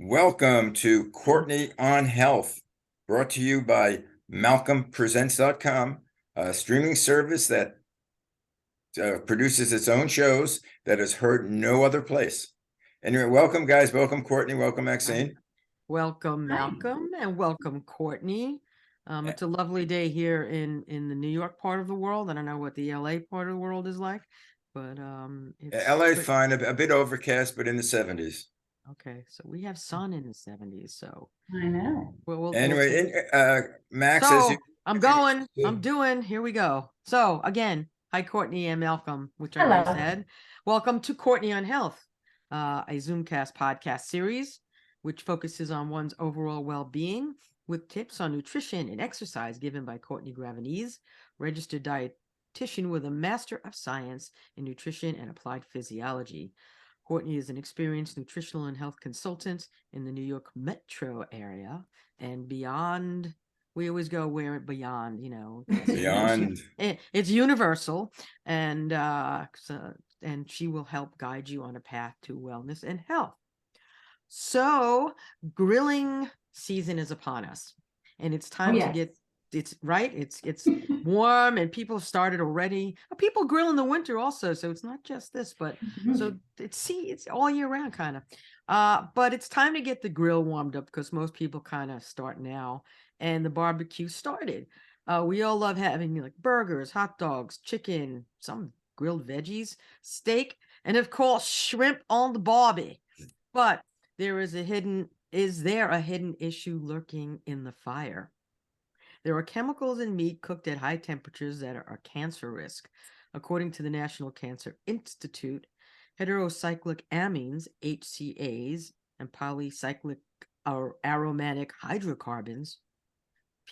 Welcome to Courtney on Health, brought to you by MalcolmPresents.com, a streaming service that produces its own shows that is heard no other place. Anyway, welcome, guys. Welcome, Courtney. Welcome, Maxine. Welcome, Malcolm, and welcome, Courtney. It's a lovely day here in the New York part of the world. I don't know what the LA part of the world is like, but it's LA's fine, a bit overcast, but in the 70s. Okay, so we have sun in the 70s, so I know. Anyway, Max, so I'm doing, here we go. So again, hi, Courtney and Malcolm, which I already said. Welcome to Courtney on Health, a Zoomcast podcast series, which focuses on one's overall well-being with tips on nutrition and exercise given by Courtney Gravenese, registered dietitian with a Master of Science in Nutrition and Applied Physiology. Courtney is an experienced nutritional and health consultant in the New York metro area and beyond. We always go where beyond, beyond. It's universal, and she will help guide you on a path to wellness and health. So, grilling season is upon us, and it's time to get. It's right. It's warm, and people have started already. People grill in the winter also, so it's not just this, but so it's all year round kind of. But it's time to get the grill warmed up because most people kind of start now, and the barbecue started. We all love having like burgers, hot dogs, chicken, some grilled veggies, steak, and of course shrimp on the barbie. But is there a hidden issue lurking in the fire? There are chemicals in meat cooked at high temperatures that are a cancer risk. According to the National Cancer Institute, heterocyclic amines, HCAs, and polycyclic aromatic hydrocarbons,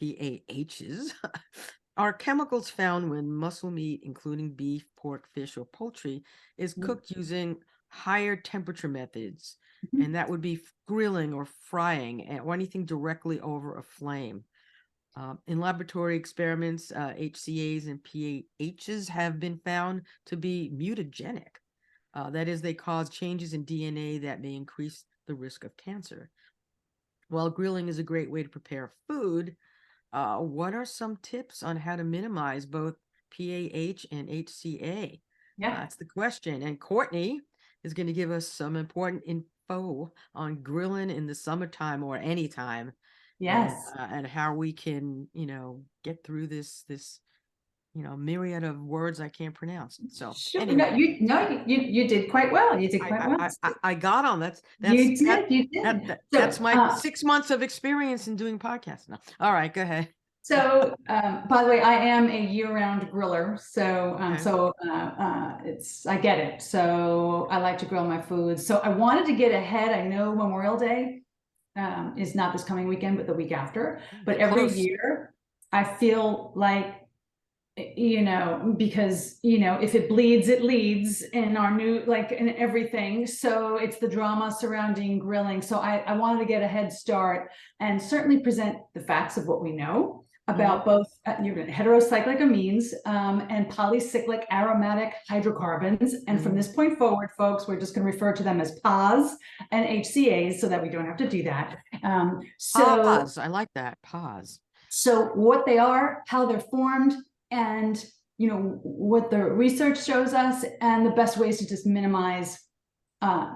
PAHs, are chemicals found when muscle meat, including beef, pork, fish, or poultry, is cooked using higher temperature methods. And that would be grilling or frying or anything directly over a flame. In laboratory experiments, HCAs and PAHs have been found to be mutagenic. That is, they cause changes in DNA that may increase the risk of cancer. While grilling is a great way to prepare food, what are some tips on how to minimize both PAH and HCA? That's the question. And Courtney is going to give us some important info on grilling in the summertime or anytime. And how we can, get through this myriad of words I can't pronounce. So anyway. You did quite well. You did quite well. I got on. You did. That's my 6 months of experience in doing podcasts now. All right, go ahead. So, by the way, I am a year-round griller, so I get it. So I like to grill my food. So I wanted to get ahead. I know Memorial Day is not this coming weekend, but the week after. But every year, I feel like, because, if it bleeds, it leads in our new, in everything. So it's the drama surrounding grilling. So I wanted to get a head start and certainly present the facts of what we know about both heterocyclic amines and polycyclic aromatic hydrocarbons. And from this point forward, folks, we're just going to refer to them as PAHs and HCAs so that we don't have to do that. PAHs, I like that, PAHs. So what they are, how they're formed, and what the research shows us, and the best ways to just minimize a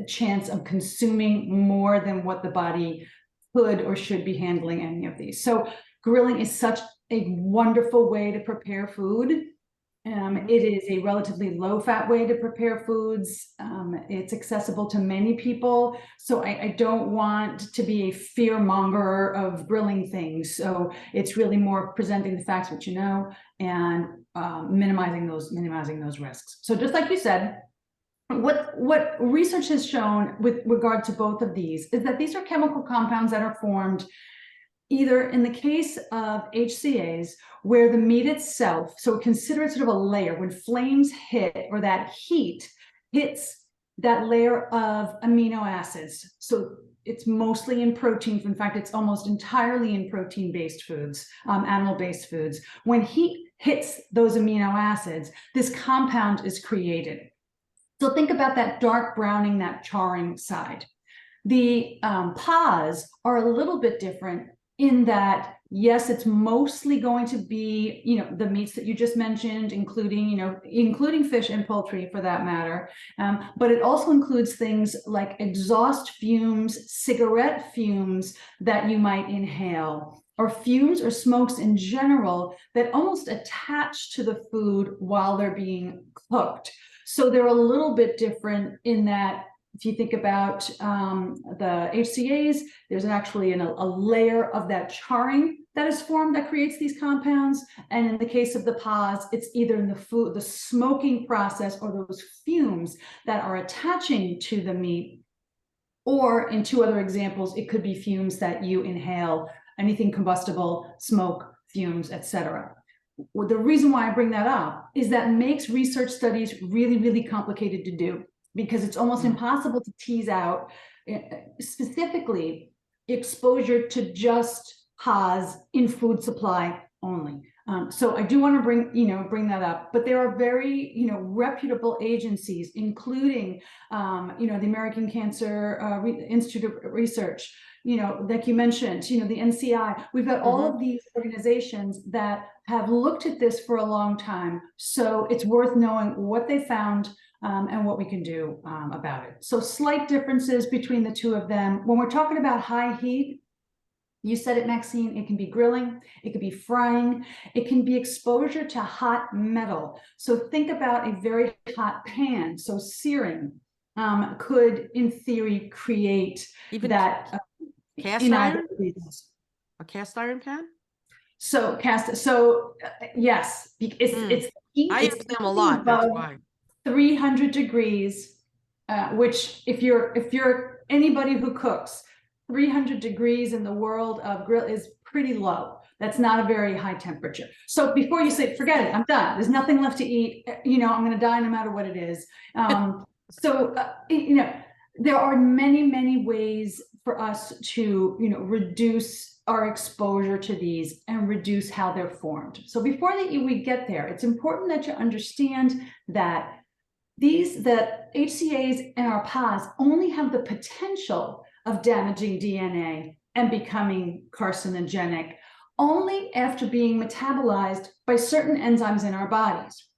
chance of consuming more than what the body could or should be handling any of these. So grilling is such a wonderful way to prepare food. It is a relatively low-fat way to prepare foods. It's accessible to many people. So I don't want to be a fear monger of grilling things. So it's really more presenting the facts, which and minimizing those risks. So just like you said, what research has shown with regard to both of these is that these are chemical compounds that are formed either in the case of HCAs, where the meat itself, so consider it sort of a layer, when flames hit or that heat hits that layer of amino acids. So it's mostly in protein. In fact, it's almost entirely in protein-based foods, animal-based foods. When heat hits those amino acids, this compound is created. So think about that dark browning, that charring side. The PAs are a little bit different in that, yes, it's mostly going to be, the meats that you just mentioned, including fish and poultry for that matter. But it also includes things like exhaust fumes, cigarette fumes that you might inhale, or fumes or smokes in general that almost attach to the food while they're being cooked. So they're a little bit different in that, if you think about the HCAs, there's actually a layer of that charring that is formed that creates these compounds. And in the case of the PAs, it's either in the smoking process or those fumes that are attaching to the meat, or in two other examples, it could be fumes that you inhale, anything combustible, smoke, fumes, etc. Well, the reason why I bring that up is that makes research studies really, really complicated to do, because it's almost impossible to tease out specifically exposure to just PAs in food supply only. So I do want to bring that up, but there are very, reputable agencies, including, the American Cancer Institute of Research, like you mentioned, the NCI. We've got all of these organizations that have looked at this for a long time. So it's worth knowing what they found and what we can do about it. So slight differences between the two of them. When we're talking about high heat, you said it, Maxine, it can be grilling, it could be frying, it can be exposure to hot metal. So think about a very hot pan. So searing could, in theory, create Even that cast iron? A cast iron pan? So yes, it's heat. I use them a lot. That's why. 300 degrees, which if you're anybody who cooks, 300 degrees in the world of grill is pretty low. That's not a very high temperature. So before you say, forget it, I'm done, there's nothing left to eat, I'm going to die no matter what it is. There are many, many ways for us to, reduce our exposure to these and reduce how they're formed. So before we get there, it's important that you understand that the HCAs and our PAs only have the potential of damaging DNA and becoming carcinogenic only after being metabolized by certain enzymes in our bodies.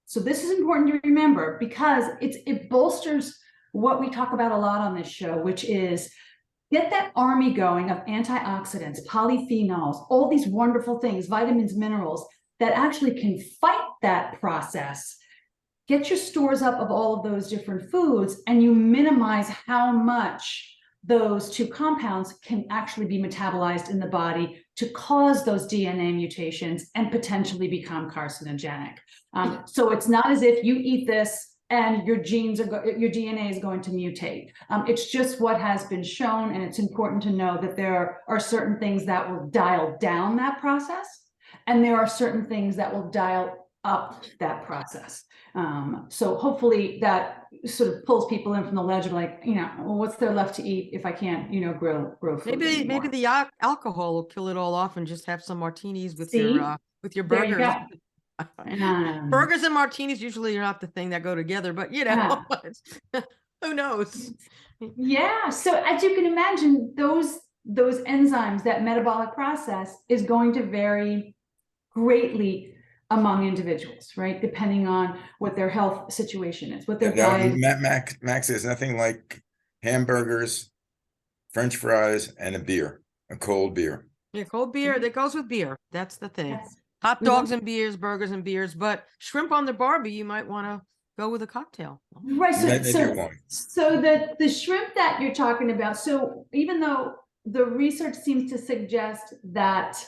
So this is important to remember, because it bolsters what we talk about a lot on this show, which is get that army going of antioxidants, polyphenols, all these wonderful things, vitamins, minerals that actually can fight that process. Get your stores up of all of those different foods, and you minimize how much those two compounds can actually be metabolized in the body to cause those DNA mutations and potentially become carcinogenic. So it's not as if you eat this and your your DNA is going to mutate. It's just what has been shown, and it's important to know that there are certain things that will dial down that process, and there are certain things that will dial up that process. So hopefully that sort of pulls people in from the ledge of like, well, what's there left to eat if I can't, grill food anymore? Maybe the alcohol will kill it all off, and just have some martinis with your There you burgers. go. Burgers and martinis usually are not the thing that go together, but who knows? Yeah. So as you can imagine, those enzymes, that metabolic process is going to vary greatly among individuals, right? Depending on what their health situation is, what their diet. Max, there's nothing like hamburgers, French fries, and a cold beer. Yeah, cold beer, that goes with beer. That's the thing. Yes. Hot dogs and beers, burgers and beers, but shrimp on the Barbie, you might want to go with a cocktail. Right. So the shrimp that you're talking about, so even though the research seems to suggest that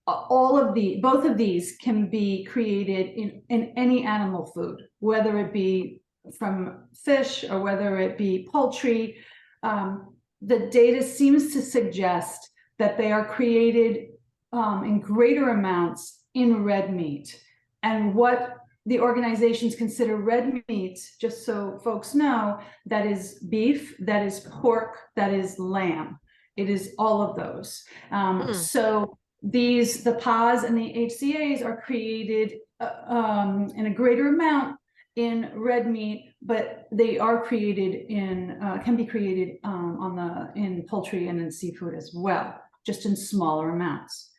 both of these can be created in any animal food, whether it be from fish or whether it be poultry, the data seems to suggest that they are created in greater amounts in red meat. And what the organizations consider red meat, just so folks know, that is beef, that is pork, that is lamb. It is all of those. So the PAs and the HCAs are created in a greater amount in red meat but they are created in, can be created in poultry and in seafood as well, just in smaller amounts.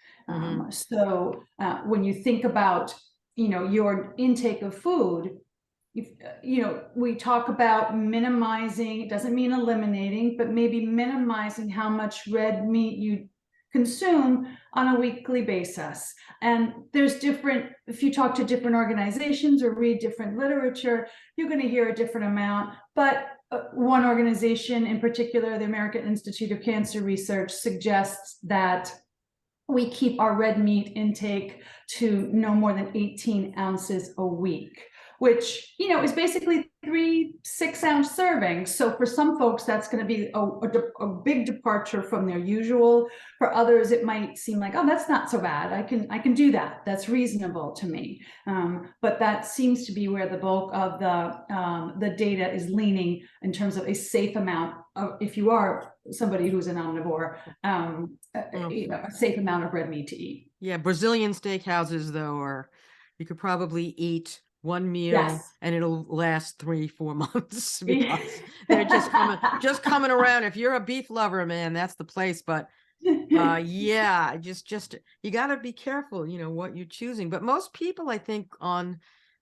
So when you think about, your intake of food, we talk about minimizing, it doesn't mean eliminating, but maybe minimizing how much red meat you consume on a weekly basis. And there's different, if you talk to different organizations or read different literature, you're going to hear a different amount. But one organization in particular, the American Institute of Cancer Research, suggests that we keep our red meat intake to no more than 18 ounces a week, which, is basically 3 6-ounce servings. So for some folks, that's going to be a big departure from their usual. For others, it might seem like, oh, that's not so bad. I can do that. That's reasonable to me. But that seems to be where the bulk of the data is leaning in terms of a safe amount of, if you are somebody who's an omnivore, a safe amount of red meat to eat. Yeah, Brazilian steakhouses though, are you could probably eat one meal and it'll last 3-4 months because they're just coming around. If you're a beef lover, man, that's the place. But yeah, just you got to be careful, what you're choosing. But most people, I think,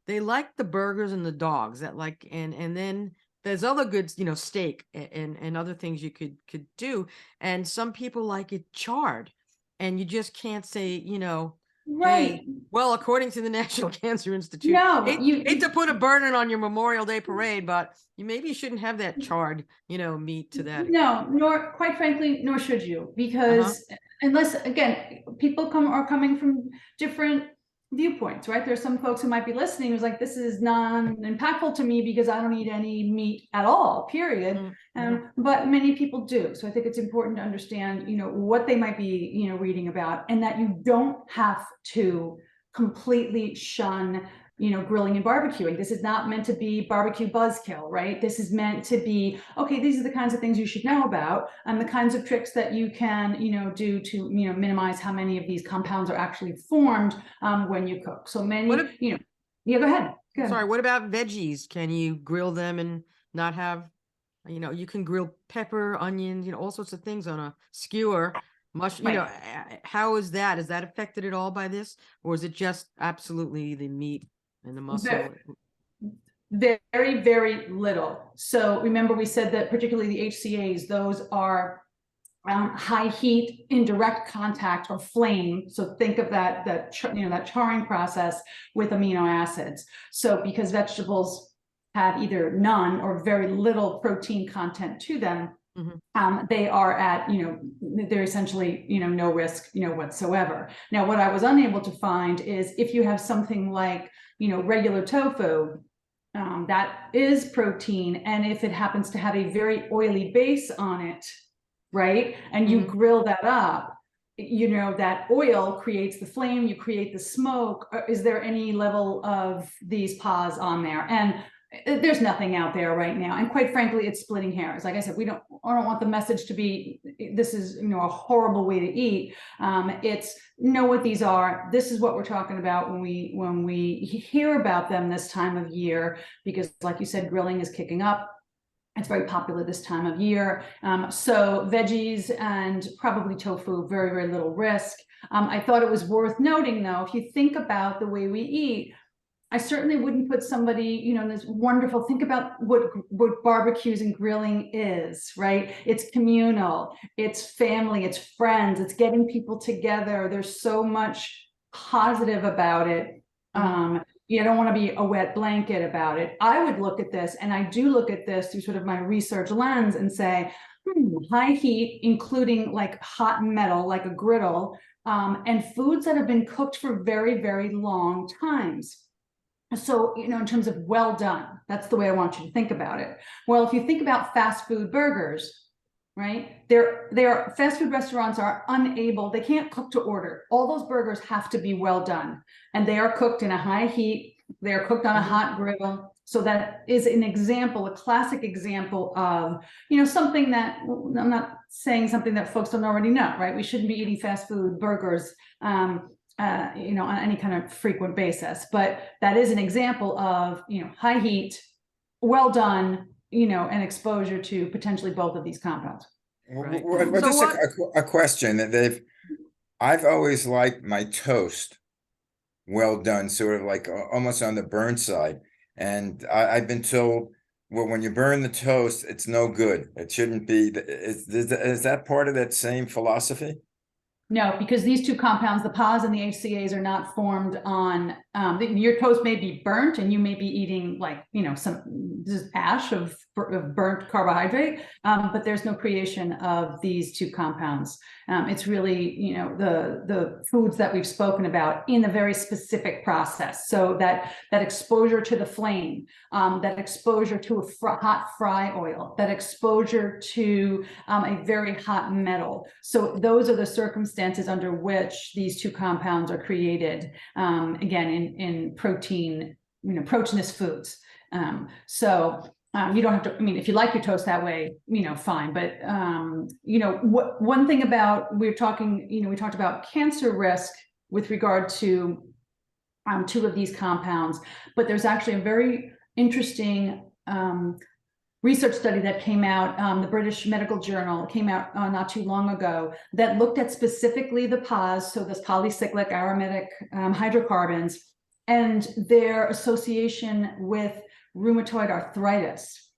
they like the burgers and the dogs that like, and then there's other good, steak and other things you could do. And some people like it charred, and you just can't say, Right. hey, well, according to the National Cancer Institute, No, hate to put a burden on your Memorial Day parade, but you shouldn't have that charred, meat to that. No, nor quite frankly, nor should you, because unless, again, people are coming from different viewpoints, right? There's some folks who might be listening who's like, this is non-impactful to me because I don't eat any meat at all, period. But many people do. So I think it's important to understand, what they might be, reading about, and that you don't have to completely shun, grilling and barbecuing. This is not meant to be barbecue buzzkill, right? This is meant to be, okay, these are the kinds of things you should know about, and the kinds of tricks that you can, do to, minimize how many of these compounds are actually formed when you cook. So many, yeah, go ahead. Sorry, what about veggies? Can you grill them and not have, you can grill pepper, onions, all sorts of things on a skewer. How is that? Is that affected at all by this? Or is it just absolutely the meat and the muscle? Very, very little. So remember, we said that particularly the HCAs, those are high heat, indirect contact, or flame. So think of that charring process with amino acids. So because vegetables have either none or very little protein content to them, they are at, they're essentially, no risk, whatsoever. Now, what I was unable to find is if you have something like, regular tofu, that is protein. And if it happens to have a very oily base on it, right, and you grill that up, that oil creates the flame, you create the smoke. Is there any level of these PAHs on there? And there's nothing out there right now. And quite frankly, it's splitting hairs. Like I said, I don't want the message to be, this is, a horrible way to eat. It's know what these are. This is what we're talking about when we hear about them this time of year, because like you said, grilling is kicking up. It's very popular this time of year. So veggies and probably tofu, very, very little risk. I thought it was worth noting though, if you think about the way we eat, I certainly wouldn't put somebody, this wonderful, think about what barbecues and grilling is, right? It's communal, it's family, it's friends, it's getting people together. There's so much positive about it. You don't want to be a wet blanket about it. I would look at this, and I do look at this through sort of my research lens and say, high heat, including like hot metal, like a griddle, and foods that have been cooked for very, very long times. So, in terms of well done, that's the way I want you to think about it. Well, if you think about fast food burgers, right? Their fast food restaurants are unable, they can't cook to order. All those burgers have to be well done, and they are cooked in a high heat. They are cooked on a hot griddle. So that is an example, a classic example of, something that, I'm not saying something that folks don't already know, right? We shouldn't be eating fast food burgers, on any kind of frequent basis, but that is an example of, high heat, well done, and exposure to potentially both of these compounds. Right. Well, So just what- a question that I've always liked my toast well done, sort of like almost on the burn side. And I've been told, well, when you burn the toast, it's no good. It shouldn't be. Is that part of that same philosophy? No, because these two compounds, the PAs and the HCAs, are not formed on, your toast may be burnt and you may be eating like, some just ash of burnt carbohydrate, but there's no creation of these two compounds. It's really, the foods that we've spoken about in a very specific process. So that exposure to the flame, that exposure to a hot fry oil, that exposure to a very hot metal. So those are the circumstances under which these two compounds are created, again, in protein, proteinous foods. You don't have to, if you like your toast that way, fine. But, one thing about, we talked about cancer risk with regard to two of these compounds, but there's actually a very interesting research study that came out, the British Medical Journal came out not too long ago, that looked at specifically the PAs, so this polycyclic aromatic hydrocarbons, and their association with rheumatoid arthritis.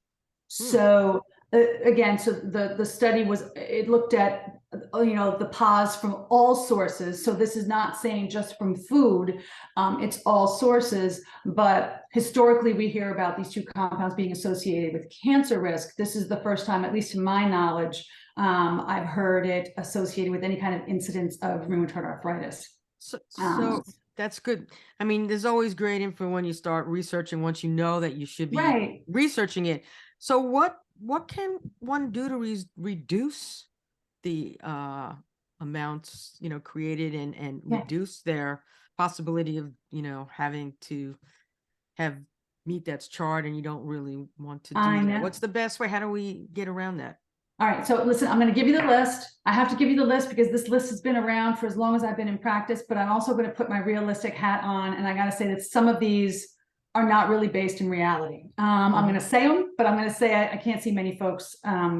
So again, so the study it looked at the PAs from all sources. So this is not saying just from food, it's all sources, but historically we hear about these two compounds being associated with cancer risk. This is the first time, at least to my knowledge, I've heard it associated with any kind of incidence of rheumatoid arthritis. So that's good. There's always great info when you start researching, once you know that you should be researching it. So what can one do to reduce the amounts created and reduce their possibility of having to have meat that's charred and you don't really want to do that? What's the best way? How do we get around that? All right, so listen, I'm going to give you the list. I have to give you the list because this list has been around for as long as I've been in practice, but I'm also going to put my realistic hat on, and I got to say that some of these are not really based in reality. I'm going to say them, but I'm going to say I can't see many folks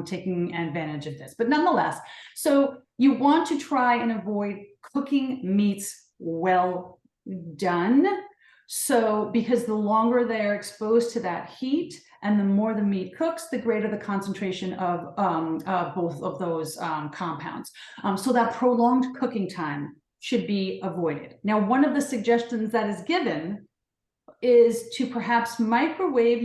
taking advantage of this. But nonetheless, so you want to try and avoid cooking meats well done. So because the longer they're exposed to that heat and the more the meat cooks, the greater the concentration of both of those compounds. So that prolonged cooking time should be avoided. Now, one of the suggestions that is given is to perhaps microwave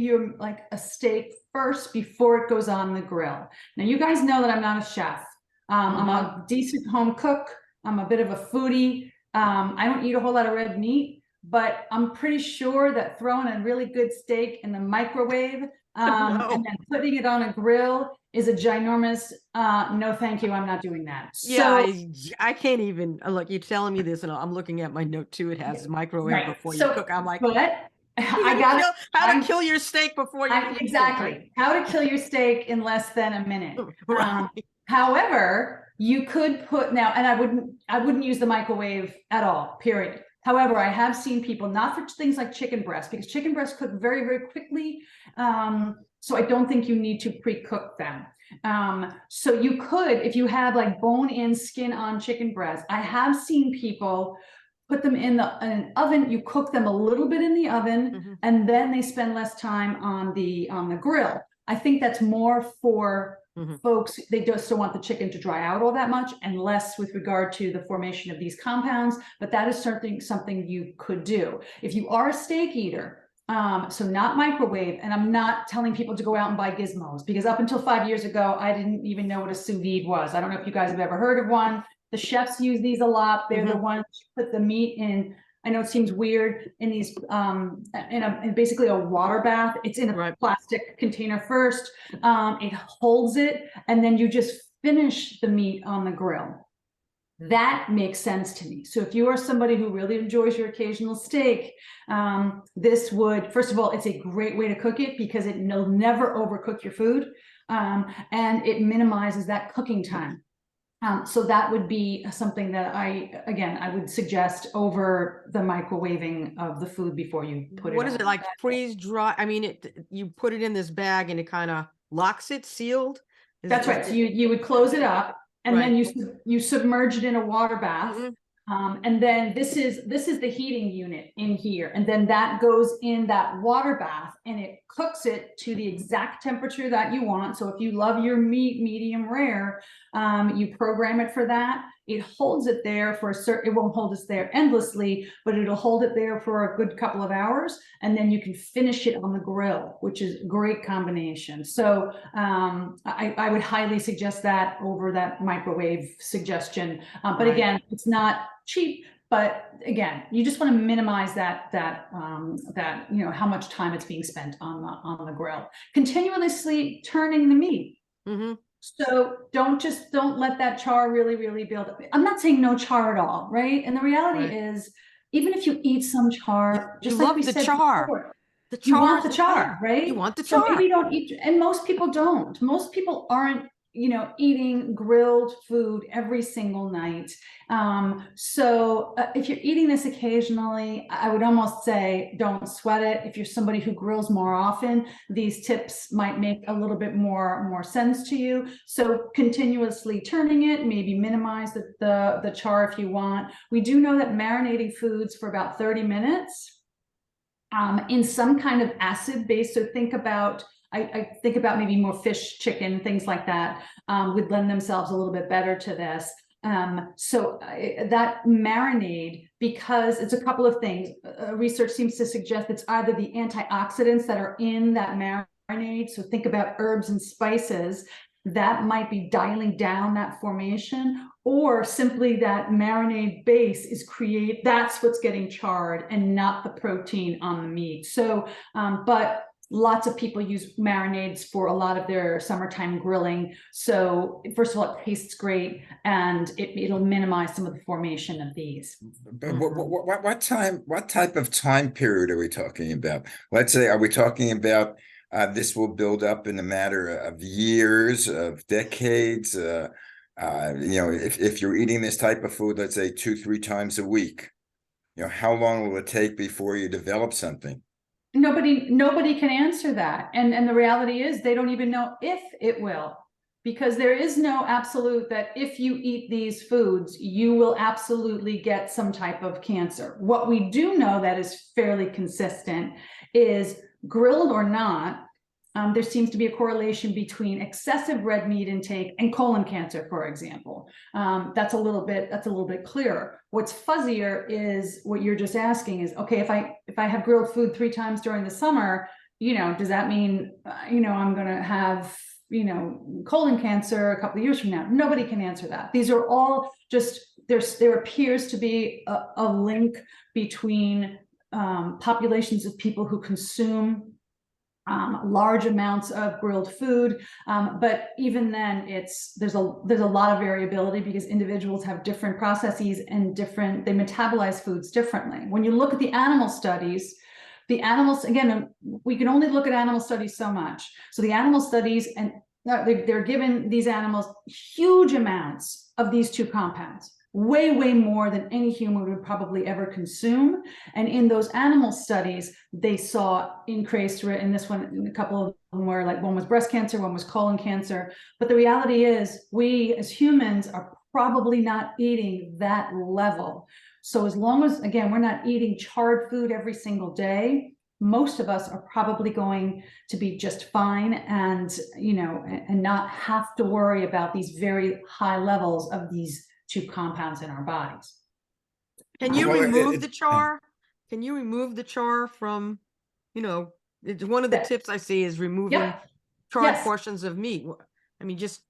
a steak first before it goes on the grill. Now, you guys know that I'm not a chef. I'm a decent home cook. I'm a bit of a foodie. I don't eat a whole lot of red meat, but I'm pretty sure that throwing a really good steak in the microwave and then putting it on a grill is a ginormous no thank you, I'm not doing that. Yeah, I can't even look. You're telling me this and I'm looking at my note too. It has microwave before you cook. I'm like, but how to kill your steak before you exactly how to kill your steak in less than a minute. However, you could put now, and I wouldn't use the microwave at all, period. However, I have seen people, not for things like chicken breast, because chicken breasts cook very, very quickly. So I don't think you need to pre-cook them. So you could, if you have like bone-in, skin-on chicken breast, I have seen people put them in an oven. You cook them a little bit in the oven, and then they spend less time on the grill. I think that's more for folks, they just don't want the chicken to dry out all that much, and less with regard to the formation of these compounds. But that is certainly something you could do. If you are a steak eater, so not microwave, and I'm not telling people to go out and buy gizmos, because up until 5 years ago, I didn't even know what a sous vide was. I don't know if you guys have ever heard of one. The chefs use these a lot. They're the ones who put the meat in. I know it seems weird, in these in basically a water bath. It's in a plastic container first. It holds it, and then you just finish the meat on the grill. That makes sense to me. So if you are somebody who really enjoys your occasional steak, this would, first of all, it's a great way to cook it because it'll never overcook your food, and it minimizes that cooking time. So that would be something that I would suggest over the microwaving of the food before you put it What is on. it like, freeze dry? I mean, you put it in this bag and it kind of locks it sealed? That's right. So you would close it up, and then Right. you submerge it in a water bath. Mhm. And then this is the heating unit in here, and then that goes in that water bath, and it cooks it to the exact temperature that you want. So if you love your meat medium rare, you program it for that. It holds it there for a certain, it won't hold us there endlessly, but it'll hold it there for a good couple of hours, and then you can finish it on the grill, which is a great combination. So I would highly suggest that over that microwave suggestion. But Right. again, it's not cheap, but again, you just want to minimize that how much time it's being spent on the grill. Continuously turning the meat. Mm-hmm. So don't let that char really build up. I'm not saying no char at all, right? And the reality Right. is, even if you eat some char, You just like love we the said char. before, The you char want is the char, thing. right? You want the So char. maybe don't eat, and most people don't. Most people aren't, eating grilled food every single night. So if you're eating this occasionally, I would almost say don't sweat it. If you're somebody who grills more often, these tips might make a little bit more sense to you. So continuously turning it, maybe minimize the char if you want. We do know that marinating foods for about 30 minutes in some kind of acid base. So I think about maybe more fish, chicken, things like that would lend themselves a little bit better to this. That marinade, because it's a couple of things. Research seems to suggest it's either the antioxidants that are in that marinade. So think about herbs and spices that might be dialing down that formation, or simply that marinade base that's what's getting charred and not the protein on the meat. So, but lots of people use marinades for a lot of their summertime grilling. So first of all, it tastes great, and it'll minimize some of the formation of these. But what type of time period are we talking about? Let's say, are we talking about this will build up in a matter of years, of decades? If you're eating this type of food, let's say 2-3 times a week, how long will it take before you develop something? Nobody can answer that. And the reality is they don't even know if it will, because there is no absolute that if you eat these foods, you will absolutely get some type of cancer. What we do know that is fairly consistent is, grilled or not, there seems to be a correlation between excessive red meat intake and colon cancer, for example. That's a little bit clearer. What's fuzzier is what you're just asking is, okay, if I have grilled food 3 times during the summer, does that mean, I'm going to have, colon cancer a couple of years from now? Nobody can answer that. These are all just, there appears to be a link between populations of people who consume large amounts of grilled food, but even then, there's a lot of variability, because individuals have different processes and they metabolize foods differently. When you look at the animal studies, again, we can only look at animal studies so much. So the animal studies, and they're given these animals huge amounts of these 2 compounds. Way more than any human would probably ever consume. And in those animal studies, they saw increased, in this one, a couple of them were like, one was breast cancer, one was colon cancer. But the reality is, we as humans are probably not eating that level. So as long as, again, we're not eating charred food every single day, most of us are probably going to be just fine, and and not have to worry about these very high levels of these 2 compounds in our bodies. Can you Well, remove the char? Can you remove the char from, it's one of the tips I see is removing charred Yes. portions of meat. I mean, just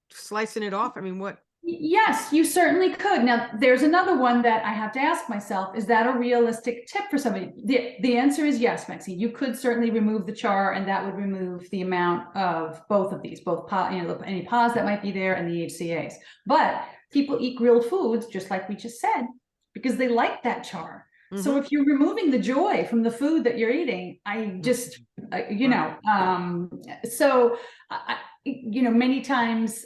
slicing it off. I mean, what? Yes, you certainly could. Now, there's another one that I have to ask myself, is that a realistic tip for somebody? The answer is yes, Maxine. You could certainly remove the char, and that would remove the amount of both of these, both any PAs that might be there and the HCAs. But people eat grilled foods, just like we just said, because they like that char. So if you're removing the joy from the food that you're eating, you know, many times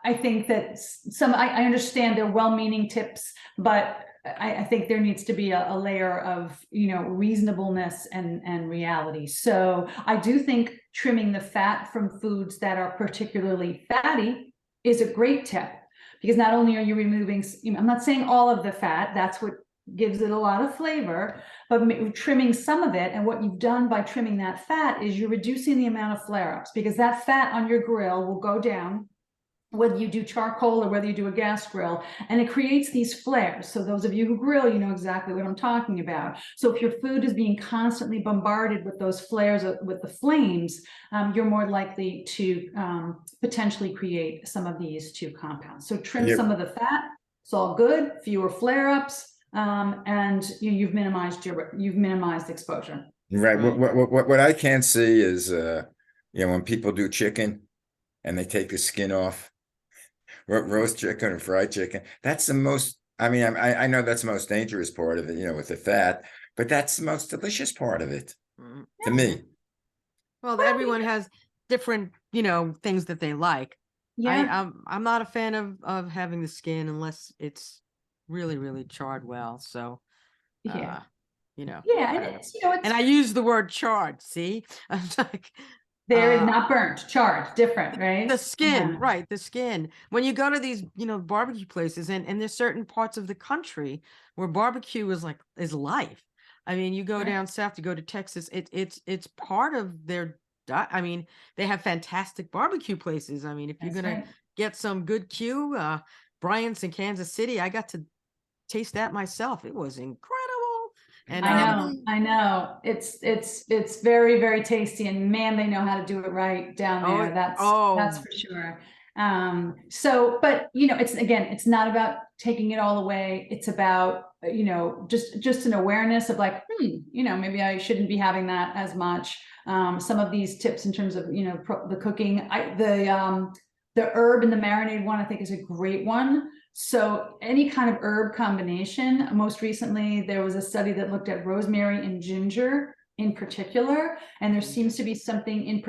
I think that I understand they're well-meaning tips, but I think there needs to be a layer of, you know, reasonableness and reality. So I do think trimming the fat from foods that are particularly fatty is a great tip, because not only are you removing, you know, I'm not saying all of the fat, that's what gives it a lot of flavor, but trimming some of it. And what you've done by trimming that fat is you're reducing the amount of flare-ups, because that fat on your grill will go down, whether you do charcoal or whether you do a gas grill, and it creates these flares. So those of you who grill, you know exactly what I'm talking about. So if your food is being constantly bombarded with those flares, with the flames, you're more likely to potentially create some of these two compounds. So trim some of the fat, it's all good, fewer flare-ups, and you've minimized exposure. Right. What I can't see is, you know, when people do chicken and they take the skin off, roast chicken or fried chicken, that's the most, I mean, I know that's the most dangerous part of it, you know, with the fat, but that's the most delicious part of it to me. Well, everyone has different, you know, things that they like. Yeah. I'm not a fan of having the skin unless it's really, really charred well. So, Yeah. you know, Yeah. And it's, you know, and I use the word charred. See, I'm like, they're not burnt, charred, different, right? the skin, Yeah. right? The skin. When you go to these, you know, barbecue places, and there's certain parts of the country where barbecue is life. I mean, you go Right. down south, you go to Texas, it's part of their diet. I mean, they have fantastic barbecue places. I mean, if you're That's gonna right. get some good Q, Bryant's in Kansas City, I got to taste that myself. It was incredible. And I know. It's very, very tasty, and man, they know how to do it right down there. That's for sure. So, but you know, it's not about taking it all away. It's about, you know, just an awareness of like, you know, maybe I shouldn't be having that as much. Some of these tips in terms of, you know, the cooking, the herb and the marinade one, I think, is a great one. So any kind of herb combination. Most recently, there was a study that looked at rosemary and ginger in particular, and there seems to be something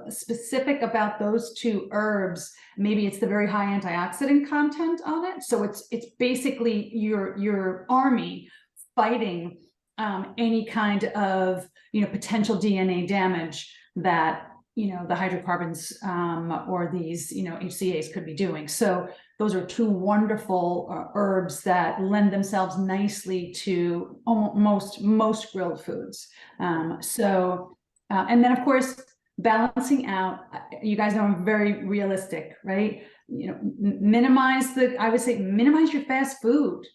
specific about those two herbs. Maybe it's the very high antioxidant content on it. So it's basically your army fighting any kind of, you know, potential DNA damage that, you know, the hydrocarbons or these, you know, HCAs could be doing. So those are two wonderful herbs that lend themselves nicely to most grilled foods. And then of course, balancing out, you guys know I'm very realistic, right? You know, I would say minimize your fast food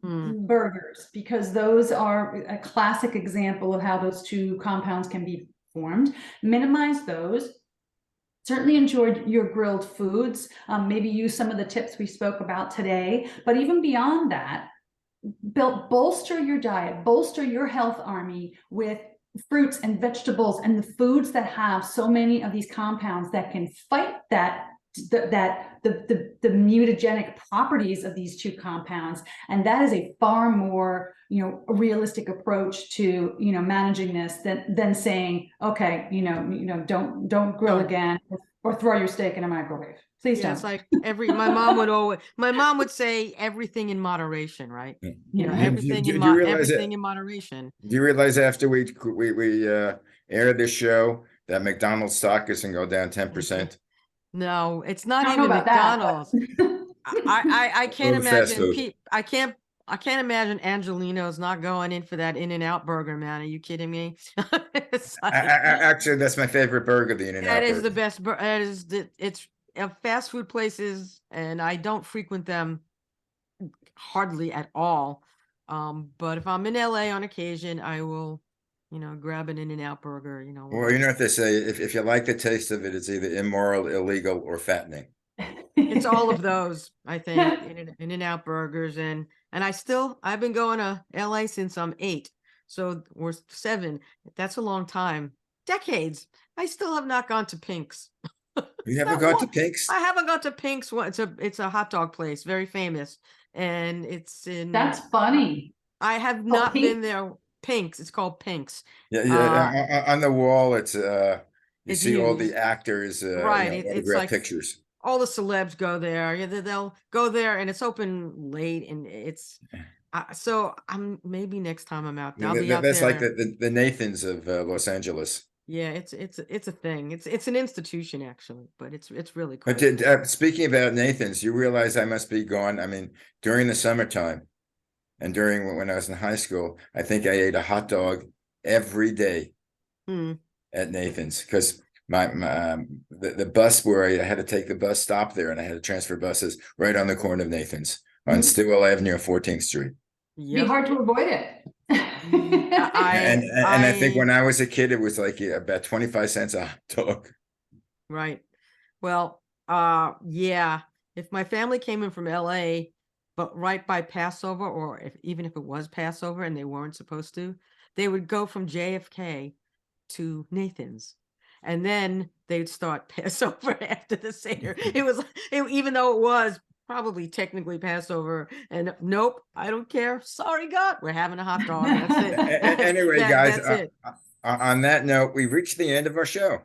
burgers, because those are a classic example of how those two compounds can be formed. Minimize those. Certainly enjoyed your grilled foods. Maybe use some of the tips we spoke about today, but even beyond that, bolster your diet, bolster your health army with fruits and vegetables and the foods that have so many of these compounds that can fight the mutagenic properties of these two compounds. And that is a far more, you know, realistic approach to, you know, managing this than saying, okay, you know, don't grill again, or throw your steak in a microwave. Please don't. It's like my mom would say everything in moderation, right? You know, everything in moderation. Do you realize after we air this show that McDonald's stock is gonna go down 10%? No, it's not I don't know even about that, McDonald's. I can't All the fast imagine food. I can't imagine Angelino's not going in for that In-N-Out burger, man. Are you kidding me? It's like, Actually, that's my favorite burger, the In-N-Out that is the burger. best. It's fast food places, and I don't frequent them hardly at all. But if I'm in LA on occasion, I will, you know, grab an In-N-Out burger, you know. Well, you know what they say, if you like the taste of it, it's either immoral, illegal, or fattening. It's all of those, I think, In-N-Out burgers, and I've been going to LA since I'm 8, so we're 7. That's a long time, decades. I still have not gone to Pink's. You haven't Not gone one. to Pink's? I haven't gone to Pink's. It's a hot dog place, very famous, and it's in. That's funny. I have Oh, not been Pink? there. Pink's. It's called Pink's. Yeah, on the wall, it's You It's see all used. the actors, Right, it's autograph like pictures. all the celebs go there. Yeah, they'll go there, and it's open late, and it's so I'm maybe next time I'm out there, I'll be out That's like there. the Nathans of Los Angeles. Yeah, it's a thing. It's an institution actually, but it's really cool. But speaking about Nathans, you realize I must be gone. I mean, during the summertime and during when I was in high school, I think I ate a hot dog every day Hmm. at Nathan's because the bus where I had to take the bus stopped there, and I had to transfer buses right on the corner of Nathan's on Mhm. Stillwell Avenue and 14th Street. Be Yep. hard to avoid it. And I think when I was a kid, it was like about 25 cents a hot dog. Right. Well, yeah. If my family came in from LA, but right by Passover, or even if it was Passover and they weren't supposed to, they would go from JFK to Nathan's. And then they'd start Passover after the Seder. It was, even though it was probably technically Passover, and nope, I don't care. Sorry, God, we're having a hot dog. That's it. Anyway, guys, That's it. on that note, we've reached the end of our show.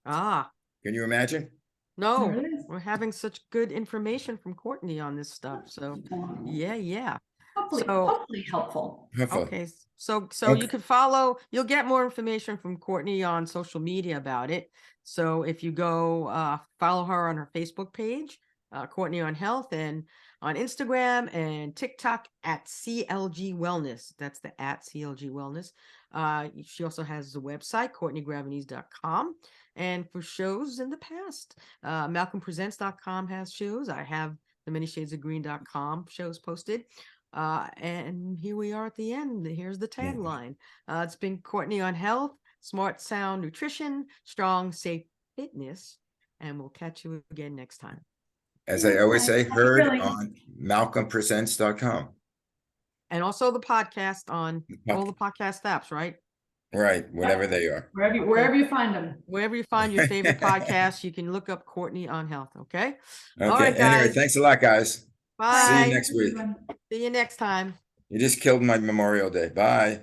Ah. Can you imagine? No, There it is. we're having such good information from Courtney on this stuff. So yeah. Hopefully, So hopefully helpful. okay, so Okay. you could follow, you'll get more information from Courtney on social media about it. So if you go follow her on her Facebook page, Courtney on Health, and on Instagram and TikTok at CLG Wellness. That's the at CLG Wellness. She also has the website, CourtneyGravenese.com. And for shows in the past, MalcolmPresents.com has shows. I have the ManyShadesOfGreen.com shows posted. And here we are at the end. Here's the tagline. It's been Courtney on Health, Smart Sound Nutrition, Strong Safe Fitness, and we'll catch you again next time. As I always say, heard Really. on MalcolmPresents.com. And also the podcast on all the podcast apps, right? Right, whatever they are. Wherever you find them. Wherever you find your favorite podcast, you can look up Courtney on Health. Okay. All Okay. right, Anyway, guys. thanks a lot, guys. Bye. See you next week. See you next time. You just killed my Memorial Day. Bye.